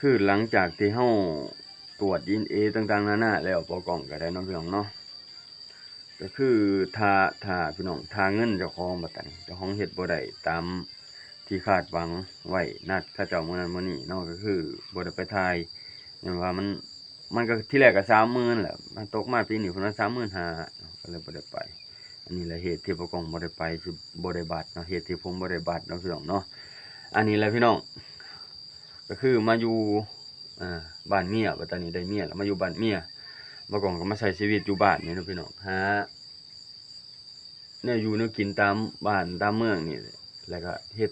คือหลังจากที่เฮาตรวจ DNA ต่างๆนานาแล้วปกล้องก็ได้เนาะพี่น้องเนาะก็คือถ้าพี่น้องถ้าเงินเจ้าของบัดนั้นเจ้าของเฮ็ดบ่ได้ตามที่คาดหวังไว้นัดเขาเจ้ามื้อนั้นมื้อนี้เนาะก็คือบ่ได้ไปถ่ายย้อนว่ามันก็ที่แรกก็30,000แหละมันตกมาปีนี้เพิ่นว่า35,000ก็เลยบ่ได้ไปอันนี้แหละเหตุที่ปกล้องบ่ได้ไปคือบ่ได้บัตรเนาะเหตุที่ผมบ่ได้บัตรเนาะพี่น้องเนาะอันนี้แหละพี่น้องก็คือมาอยู่บ้านเมียบัดตอนนี้ได้เมียแล้วมาอยู่บ้านเมียปกล้องก็มาใช้ชีวิตอยู่บ้านนี่เนาะพี่น้องหาแนวอยู่แนวกินตามบ้านตามเมืองนี่แล้วก็เฮ็ด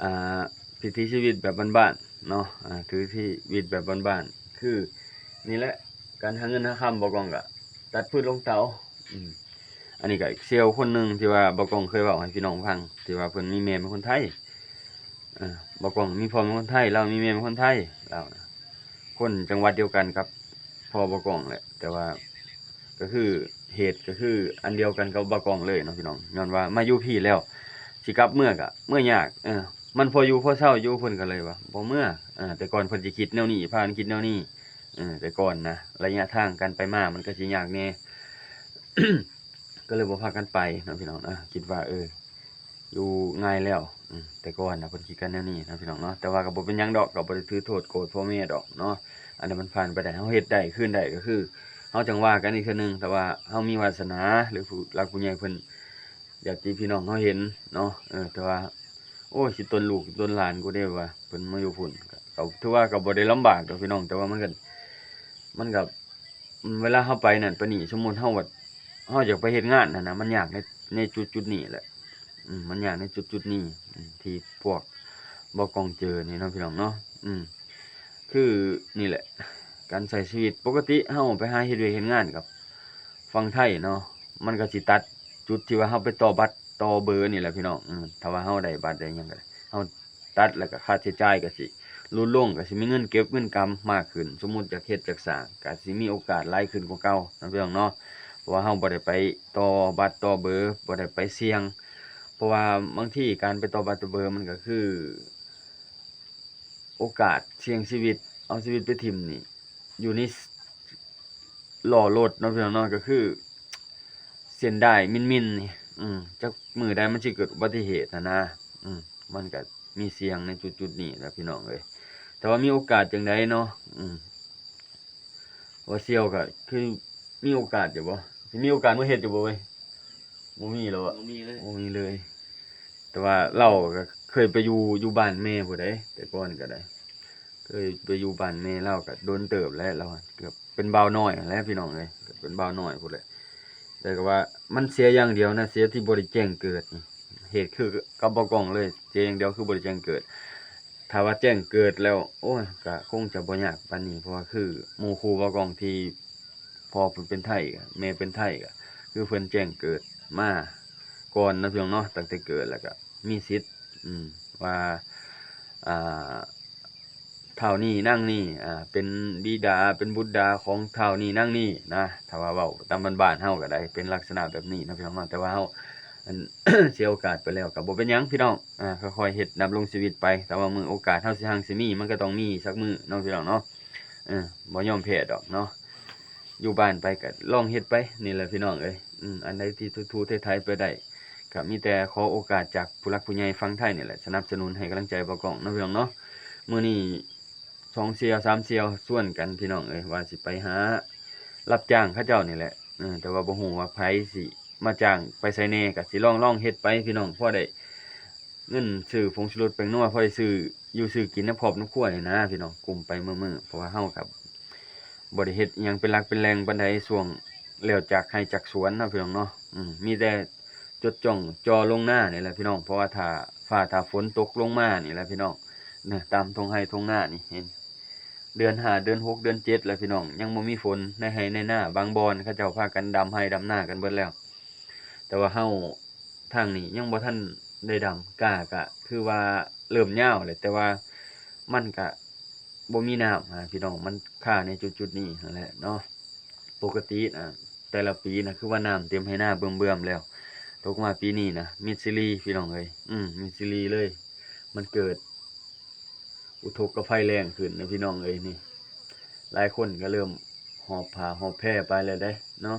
อ่าวิถีชีวิตแบบบ้านๆเนาะถือชีวิตแบบบ้านๆคือนี่แหละการหาเงินหาค่ำบ่กล้องก็ตัดพืชลงเตาอันนี้ก็เซลล์คนหนึงที่ว่าบ่กล้องเคยเว้าให้พี่น้องฟังที่ว่าเพิ่นมีแม่เป็นคนไทยบ่กล้องมีพ่อเป็นคนไทยเรามีแม่เป็นคนไทยเรานะคนจังหวัดเดียวกันครับพ่อบ่กล้องแหละแต่ว่าก็คือเหตุก็คืออันเดียวกันกับบ่กล้องเลยเนาะพี่น้องย้อนว่ามาอยู่พี่แล้วสิกลับเมื่อก็เมื่อยากมันพออยู่พอเช้าอยู่เพิ่นก็เลยว่าบ่เมื่อแต่ก่อนเพิ่นสิคิดแนวนี้พากันคิดแนวนี้แต่ก่อนนะระยะทางกันไปมามันก็สิยากแหน่ ก็เลยบ่พากันไปเนาะพี่น้องนะคิดว่าอยู่ง่ายแล้วแต่ก่อนน่ะเพิ่นคิดกันแนวนี้เนาะพี่น้องเนาะแต่ว่าก็บ่เป็นหยังดอกก็บ่ได้ถือโทษโกรธพ่อแม่ดอกเนาะอันนั้นมันผ่านไปได้เฮาเฮ็ดได้คืนได้ก็คือเฮาจังว่ากันอีกเทื่อหนึงแต่ว่าเฮามีวาสนาหรือผู้หลักผู้ใหญ่เพิ่นอยากสิพี่น้องเฮาเห็นเนาะแต่ว่าโอ้ยสิต้นลูกต้นหลานกูได้ว่าเพิ่นมาอยู่พุ่นก็ถือว่าก็บ่ได้ลำบากดอกพี่น้องแต่ว่ามันก็เวลาเฮาไปนั่นไปนี่สมมุติเฮาอยากไปเฮ็ดงานนั่นน่ะมันยากในจุดๆนี้แหละมันยากในจุดๆนี้ที่พวกบ่กล้องเจอนี่เนาะพี่น้องเนาะคือนี่แหละการใช้ชีวิตปกติเฮาไปหาเฮ็ดเวียกเฮ็ดงานกับฝั่งไทยเนาะมันก็สิตัดจุดที่ว่าเฮาไปต่อบัตรต่อเบอร์นี่แหละพี่น้องถ้าว่าเฮาได้บัตรได้หยังก็ได้เฮาตัดแล้วก็ค่าใช้จ่ายก็สิลดลงก็สิมีเงินเก็บเงินกำมากขึ้นสมมุติอยากเฮ็ดอยากสร้างก็สิมีโอกาสหลายขึ้นกว่าเก่าเนาะพี่น้องเนาะเพราะว่าเฮาบ่ได้ไปต่อบัตรต่อเบอร์บ่ได้ไปเสี่ยงเพราะว่าบางทีการไปต่อบัตรต่อเบอร์มันก็คือโอกาสเสี่ยงชีวิตเอาชีวิตไปทิ่มนี่อยู่ในล้อรถเนาะพี่น้องเนาะก็คือเส้นด้ายมินๆนี่จักมื้อใดมันสิเกิดอุบัติเหตุนะมันก็มีเสี่ยงในจุดๆนี้แหละพี่น้องเอ้ยแต่ว่ามีโอกาสจั่งใดเนาะว่าเสี่ยวก็คือมีโอกาสอยู่บ่สิมีโอกาสมาเฮ็ดอยู่บ่เว้ยบ่มีแล้วอะ บ่มีเลย บ่มีเลย แต่ว่าเราก็เคยไปอยู่บ้านแม่พู้นเด้แต่ก่อนก็ได้เคยไปอยู่บ้านแม่เราก็โดนเติบแล้วเราอะเกือบเป็นบ่าวน้อยนั่นแหละพี่น้องเอ้ยก็เป็นบ่าวน้อยพู้นแหละแต่ก็ว่ามันเสียอย่างเดียวนะเสียที่บ่ได้แจ้งเกิดนี่เหตุคือกับบ่กล้องเลยเสียอย่างเดียวคือบ่ได้แจ้งเกิดถ้าว่าแจ้งเกิดแล้วโอ้ยก็คงจะบ่ยากปานนี้เพราะว่าคือหมู่คู่บ่กล้องที่พ่อเพิ่นเป็นไทก็แม่เป็นไทก็คือเพิ่นแจ้งเกิดมาก่อนเนาะพี่น้องเนาะตั้งแต่เกิดแล้วก็มีสิทธิ์ว่าอ่าเฒ่านี้นางนี้เป็นบิดาเป็นบุตรดาของเฒ่านี้นางนี้นะถ้าว่าเว้าตามบ้านๆเฮาก็ได้เป็นลักษณะแบบนี้เนาะพี่น้องเนาะแต่ว่าเฮาอัน เสียโอกาสไปแล้วก็บ่เป็นหยังพี่น้องค่อยๆเฮ็ดดำรงชีวิตไปแต่ว่ามื้อโอกาสเฮาสิหังสิมีมันก็ต้องมีสักมื้อเนาะพี่น้องเนาะบ่ยอมแพ้ดอกเนาะอยู่บ้านไปก็ลองเฮ็ดไปนี่แหละพี่น้องเอ้ยอันใดที่ทูๆไทยๆไปได้ก็มีแต่ขอโอกาสจากผู้หลักผู้ใหญ่ฝั่งไทยนี่แหละสนับสนุนให้กำลังใจบ่กล้องเนาะพี่น้องเนาะมื้อนี้2เสี่ยว3เสี่ยวชวนกันพี่น้องเอ้ยว่าสิไปหารับจ้างเขาเจ้านี่แหละแต่ว่าบ่ฮู้ว่าไผสิมาจ้างไปไสแหน่ก็สิลองเฮ็ดไปพี่น้องพอได้เงินซื้อผงชูรสแป้งนัวพอได้ซื้ออยู่ซื้อกินน้ำครอบน้ำครัวนี่นะพี่น้องกุมไปมื้อๆเพราะว่าเฮาก็บ่ได้เฮ็ดอิหยังเป็นหลักเป็นแหล่งปานใดช่วงแล้วจากไร่จากสวนเนาะพี่น้องเนาะมีแต่จดจ้องจ่อลงหน้านี่แหละพี่น้องเพราะว่าถ้าฝนตกลงมานี่แหละพี่น้องตามทุ่งไร่ทุ่งนานี่เห็นเดือน5เดือน6เดือน7แล้วพี่น้องยังบ่มีฝนในไร่ในนาบางบ่อนเขาเจ้าพากันดำไร่ดำนากันเบิดแล้วแต่ว่าเฮาทางนี้ยังบ่ทันได้ดำกล้าก็คือว่าเริ่มยาวแล้วแต่ว่ามันก็บ่มีน้ำพี่น้องมันค่าในจุดๆนี้นั่นแหละเนาะปกติแต่ละปีนะคือว่าน้ำเต็มไร่นาเบิ่มๆแล้วตกมาปีนี้นะมิดซิลีพี่น้องเอ้ยมิดซิลีเลยมันเกิด อุทกภัยแรงขึ้นนะพี่น้องเอ้ยนี่หลายคนก็เริ่มหอบผ้าหอบแพร่ไปแล้วได้เนาะ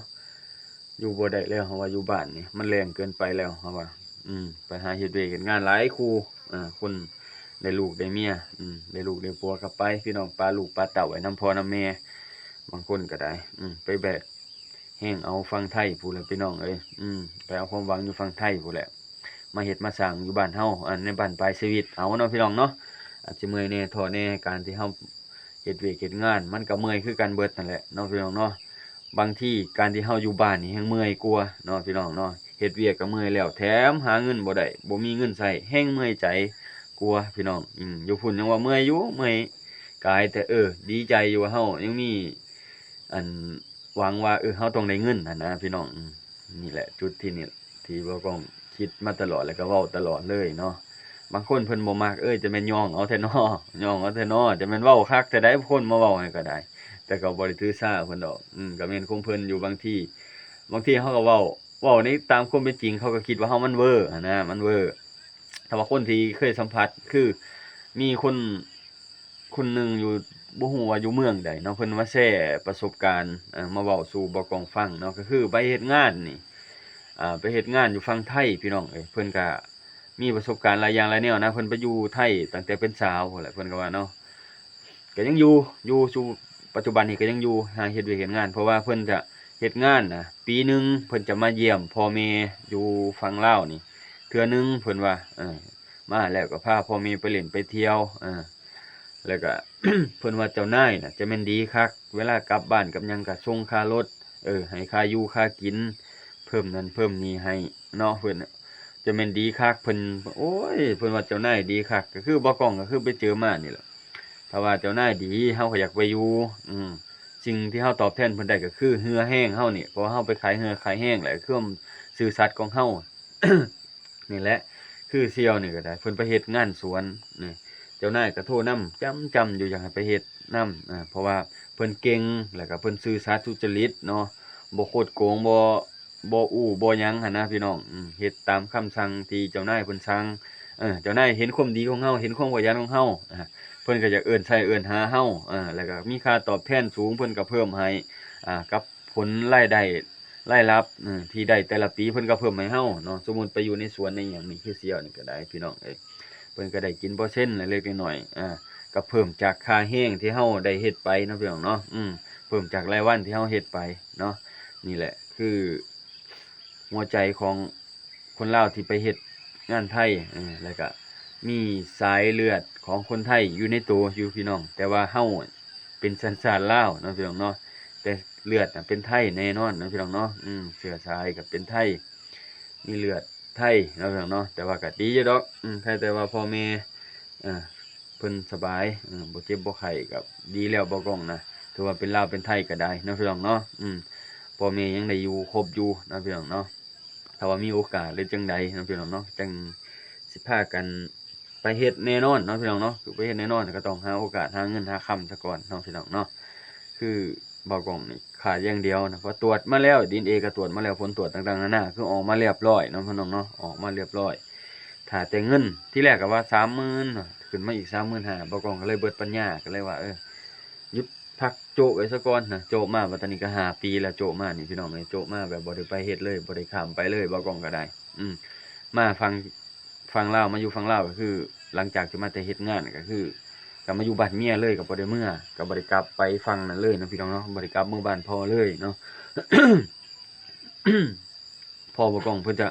อยู่บ่ได้แล้วเพราะว่าอยู่บ้านนี่มันแรงเกินไปแล้วเพราะว่าไปหาเฮ็ดเวยกเฮ็ดงานหลายคู่คนได้ลูกได้เมียได้ลูกได้ผัวก็ไปพี่น้องปาลูกปาเต้าไว้นำพ่อนำแม่บางคนก็ได้ไปแบกแห้งเอาฟังไทยพู้นแหละพี่น้องเอ้ยไปเอาความหวังอยู่ฟังไทยพู้นแหละมาเฮ็ดมาสร้างอยู่บ้านเฮาในบ้านปลายชีวิตเอาเนาะพี่น้องเนาะอาจสิเมื่อยแหน่ท้อแหน่การที่เฮาเฮ็ดเวยกเฮ็ดงานมันก็เมื่อยคือกันเบิดนั่นแหละเนาะพี่น้องเนาะบางทีการที่เฮาอยู่บ้านนี่แฮงเมื่อยกว่าเนาะพี่น้องเนาะเฮ็ดเวียกก็เมื่อยแล้วแถมหาเงินบ่ได้บ่มีเงินใช้แฮงเมื่อยใจกว่าพี่น้องอยู่พุ่นยังว่าเมื่อยอยู่เมื่อยกายแต่ดีใจอยู่ว่าเฮายังมีอันหวังว่าเฮาต้องได้เงินนั่นนะพี่น้องนี่แหละจุดที่นี่ที่บ่ต้องคิดมาตลอดแล้วก็เว้าตลอดเลยเนาะบางคนเพิ่นบ่มักจะแม่นย่องเอาแท้น้อย่องเอาแท้น้อจะแม่นเว้าคักแต่ใดคนมาเว้าให้ก็ได้แต่ก็บ่ได้ถือสาเพิ่นดอกก็แม่นของเพิ่นอยู่บางทีเฮาก็เว้าในตามความเป็นจริงเขาก็คิดว่าเฮามันเวอร์นะมันเวอร์ถ้าว่าคนที่เคยสัมผัสคือมีคนหนึ่งอยู่บ่ฮู้ว่าอยู่เมืองใดเนาะเพิ่นมาแชร์ประสบการณ์มาเว้าสู่บ่กองฟังเนาะก็คือไปเฮ็ดงานนี่ไปเฮ็ดงานอยู่ฝั่งไทยพี่น้องเอ้ยเพิ่นก็มีประสบการณ์หลายอย่างหลายแนวนะเพิ่นไปอยู่ไทยตั้งแต่เป็นสาวพู้นแหละเพิ่นก็ว่าเนาะก็ยังอยู่สู่ปัจจุบันนี้ก็ยังอยู่หาเฮ็ดเวียกเฮ็ดงานเพราะว่าเพิ่นจะเฮ็ดงานน่ะปีหนึ่งเพิ่นจะมาเยี่ยมพ่อแม่อยู่ฝั่งลาวนี่เทื่อหนึ่งเพิ่นว่ามาแล้วก็พาพ่อแม่ไปเล่นไปเที่ยวแล้วก็ เพิ่นว่าเจ้านายน่ะจะแม่นดีคักเวลากลับบ้านกับหยังก็ส่งค่ารถให้ค่าอยู่ค่ากินเพิ่มนั่นเพิ่มนี่ให้เนาะเพิ่นน่ะจะแม่นดีคักเพิ่นโอ้ยเพิ่นว่าเจ้านายดีคักก็คือบ่กล้องก็คือไปเจอมานี่แหละถ้าว่าเจ้านายดีเฮาก็อยากไปอยู่สิ่งที่เฮาตอบแทนเพิ่นได้ก็คือเหือแห้งเฮานี่เพราะว่าเฮาไปขายเหือขายแห้งแหละคือความซื่อสัตย์ของเฮา นี่แหละคือเสี่ยวนี่ก็ได้เพิ่นไปเฮ็ดงานสวนนี่เจ้านายก็โทรนำจำอยู่อยากให้ไปเฮ็ดนำเพราะว่าเพิ่นเก่งแล้วก็เพิ่นซื่อสัตย์สุจริตเนาะบ่คดโกงบ่อู้บ่หยังหันนะพี่น้องเฮ็ดตามคำสั่งที่เจ้านายเพิ่นสั่งเจ้านายเห็นความดีของเฮาเห็นความขยันของเฮาเพิ่นก็อยากเอิ้นใช้เอิ้นหาเฮาแล้วก็มีค่าตอบแทนสูงเพิ่นก็เพิ่มให้กับผลรายได้รายรับที่ได้แต่ละปีเพิ่นก็เพิ่มให้เฮาเนาะสมมุติไปอยู่ในสวนในหยังนี่คือเสี่ยวนี่ก็ได้พี่น้องเอ้ยเพิ่นก็ได้กินเปอร์เซ็นต์เล็กๆน้อยๆก็เพิ่มจากค่าแรงที่เฮาได้เฮ็ดไปเนาะพี่น้องเนาะเพิ่มจากรายวันที่เฮาเฮ็ดไปเนาะนี่แหละคือหัวใจของคนลาวที่ไปเฮ็ดงานไทยแล้วก็มีสายเลือดของคนไทยอยู่ในตัวอยู่พี่น้องแต่ว่าเฮาเป็นสัญชาติลาวเนาะพี่น้องเนาะแต่เลือดเป็นไทยแน่นอนเนาะพี่น้องเนาะเชื้อสายก็เป็นไทยมีเลือดไทยเนาะพี่น้องเนาะแต่ว่าก็ดีอยู่ดอกแค่แต่ว่าพ่อแม่เพิ่นสบายบ่เจ็บบ่ไข้ก็ดีแล้วบ่กล้องนะถือว่าเป็นลาวเป็นไทยก็ได้เนาะพี่น้องเนาะพ่อแม่ยังได้อยู่ครบอยู่เนาะพี่น้องเนาะถ้าว่ามีโอกาสหรือจังใดเนาะพี่น้องเนาะจังสิพากันไปเฮ็ดแน่นอนเนาะพี่น้องเนาะคือไปเฮ็ดแน่นอนก็ต้องหาโอกาสหาเงินหาค่ำซะก่อนเนาะพี่น้องเนาะคือบ่กล้องนี่ขาดอย่างเดียวนะเพราะตรวจมาแล้ว DNA ก็ตรวจมาแล้วผลตรวจต่างๆนานาคือออกมาเรียบร้อยเนาะพี่น้องเนาะออกมาเรียบร้อยถ้าแต่เงินที่แรกก็ว่า 30,000 ขึ้นมาอีก 35,000บ่กล้องก็เลยเบิดปัญญาก็เลยว่าหยุดพักโจะไว้ซะก่อนนะโจะมาบัดตอนนี้ก็5 ปีแล้วโจะมานี่พี่น้องเอ้ยโจะมาแบบบ่ได้ไปเฮ็ดเลยบ่ได้ข้ามไปเลยบ่กล้องก็ได้มาฟังลาวมาอยู่ฟังลาวก็คือหลังจากที่มาแต่เฮ็ดงานก็คือกลับมาอยู่บ้านเมียเลยก็บ่ได้เมื่อก็บ่ได้กลับไปฟังนั่นเลยเนาะพี่น้องเนาะบ่ได้กลับเมื่อบ้านพ่อเลยเนาะ พ่อบ่กล้องเพิ่นจะ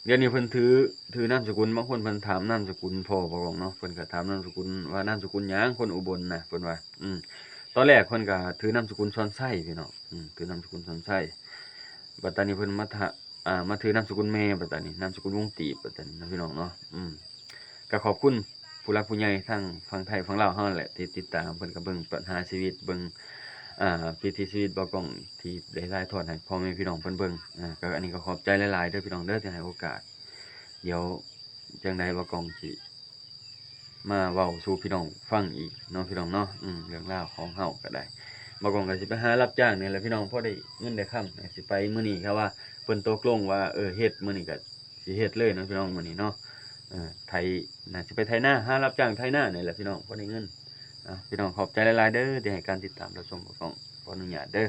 เดี๋ยวนี้เพิ่นถือนามสกุลบางคนเพิ่นถามนามสกุลพ่อบ่กล้องเนาะเพิ่นก็ถามนามสกุลว่านามสกุลหยังคนอุบลน่ะเพิ่นว่าตอนแรกเพิ่นก็ถือนามสกุลซ่อนไส้พี่น้องถือนามสกุลซ่อนไส้บัดตอนนี้เพิ่นมาถือนามสกุลแม่บัดตอนนี้นามสกุลวงตีบบัดตอนนี้นะพี่น้องเนาะก็ขอบคุณผู้หลักผู้ใหญ่ทั้งฝั่งไทยฝั่งลาวเฮานั่นแหละที่ติดตามเพิ่นก็เบิ่งปัญหาชีวิตเบิ่งวิถีชีวิตบ่กล้องที่ได้ถ่ายทอดให้พ่อแม่พี่น้องเพิ่นเบิ่งก็อันนี้ก็ขอบใจหลายๆเด้อพี่น้องเด้อที่ให้โอกาสเดี๋ยวจังใดบ่กล้องสิมาเว้าสู่พี่น้องฟังอีกเนาะพี่น้องเนาะเรื่องราวของเฮาก็ได้บ่กล้องก็สิไปหารับจ้างนี่แหละพี่น้องพอได้เงินได้ค่ำสิไปมื้อนี้ครับว่าเพิ่นตกลงว่าเฮ็ดมื้อนี้ก็สิเฮ็ดเลยเนาะพี่น้องมื้อนี้เนาะ ไถน่าสิไปไถนาหารับจ้างไถนานี่แหละพี่น้องพอได้เงินพี่น้องขอบใจหลายๆเด้อที่ให้การติดตามรับชมของขออนุญาตเด้อ